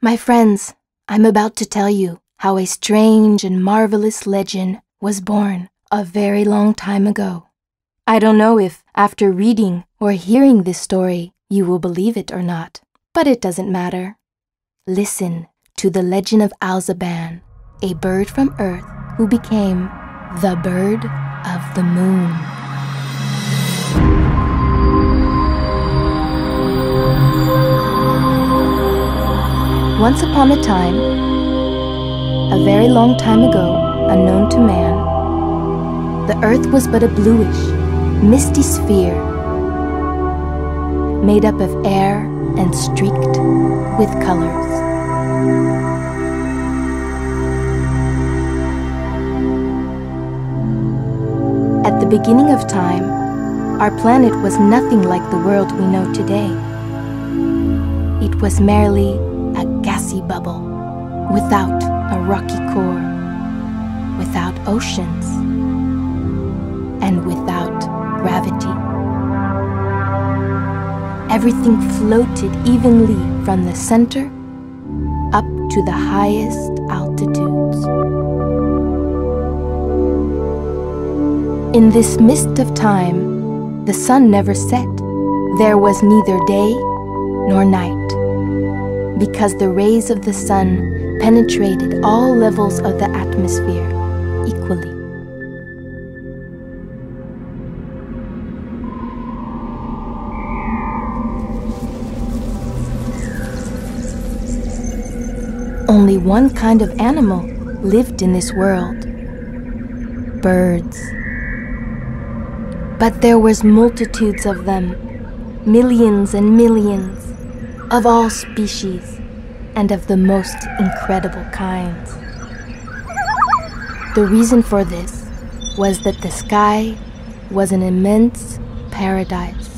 My friends, I'm about to tell you how a strange and marvelous legend was born a very long time ago. I don't know if, after reading or hearing this story, you will believe it or not, but it doesn't matter. Listen to the legend of Alzabane, a bird from Earth who became the bird of the moon. Once upon a time, a very long time ago, unknown to man, the earth was but a bluish, misty sphere, made up of air and streaked with colors. At the beginning of time, our planet was nothing like the world we know today. It was merely a gassy bubble, without a rocky core, without oceans, and without gravity. Everything floated evenly from the center up to the highest altitudes. In this mist of time, the sun never set. There was neither day nor night, because the rays of the sun penetrated all levels of the atmosphere equally. Only one kind of animal lived in this world: birds. But there was multitudes of them, millions and millions, of all species and of the most incredible kinds. The reason for this was that the sky was an immense paradise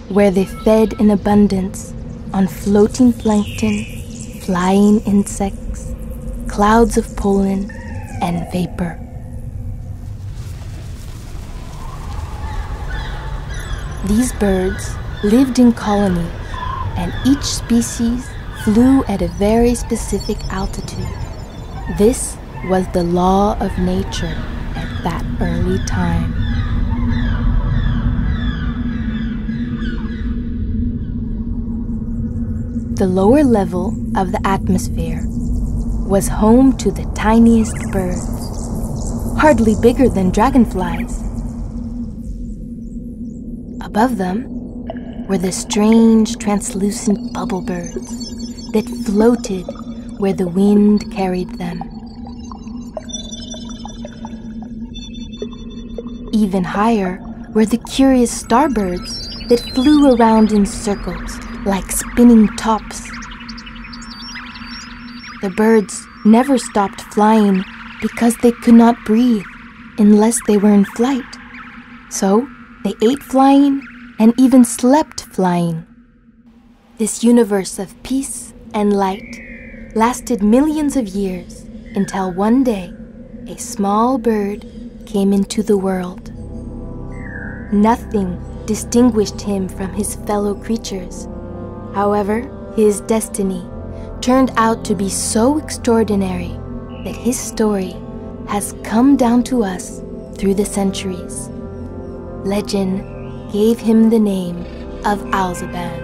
where they fed in abundance on floating plankton, flying insects, clouds of pollen, and vapor. These birds lived in colonies, and each species flew at a very specific altitude. This was the law of nature at that early time. The lower level of the atmosphere was home to the tiniest birds, hardly bigger than dragonflies. Above them were the strange translucent bubble birds that floated where the wind carried them. Even higher were the curious starbirds that flew around in circles like spinning tops. The birds never stopped flying because they could not breathe unless they were in flight. So they ate flying and even slept flying. This universe of peace and light lasted millions of years until one day a small bird came into the world. Nothing distinguished him from his fellow creatures. However, his destiny turned out to be so extraordinary that his story has come down to us through the centuries. Legend gave him the name of Alzabane.